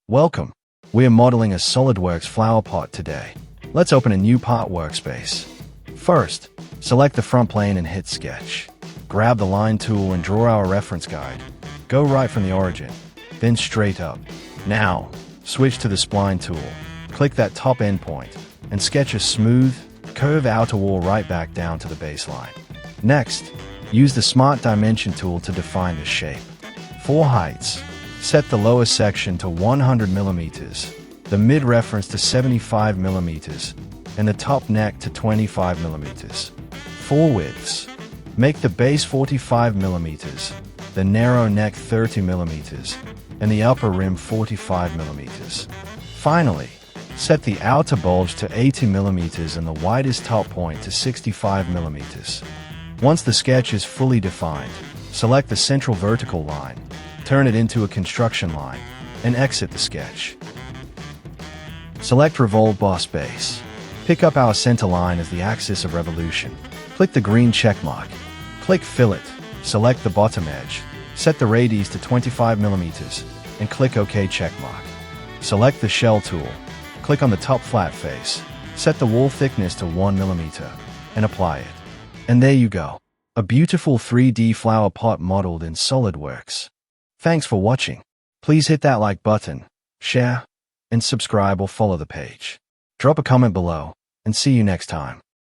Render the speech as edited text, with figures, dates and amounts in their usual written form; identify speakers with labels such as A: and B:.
A: Welcome. We are modeling a SolidWorks flower pot today. Let's open a new pot workspace. First, select the front plane and hit Sketch. Grab the line tool and draw our reference guide. Go right from the origin, then straight up. Now, switch to the spline tool. Click that top endpoint and sketch a smooth, curved outer wall right back down to the baseline. Next, use the Smart Dimension tool to define the shape. For heights, set the lower section to 100 millimeters, the mid reference to 75 millimeters, and the top neck to 25 millimeters. For widths, make the base 45 millimeters, the narrow neck 30 millimeters, and the upper rim 45 millimeters. Finally, set the outer bulge to 80 millimeters and the widest top point to 65 millimeters. Once the sketch is fully defined, select the central vertical line, turn it into a construction line, and exit the sketch. Select Revolve Boss base. Pick up our center line as the axis of revolution. Click the green check mark. Click Fillet. Select the bottom edge. Set the radius to 25 millimeters, and click OK check mark. Select the shell tool. Click on the top flat face. Set the wall thickness to 1 millimeter, and apply it. And there you go. A beautiful 3D flower pot modeled in SolidWorks. Thanks for watching. Please hit that like button, share, and subscribe or follow the page. Drop a comment below, and see you next time.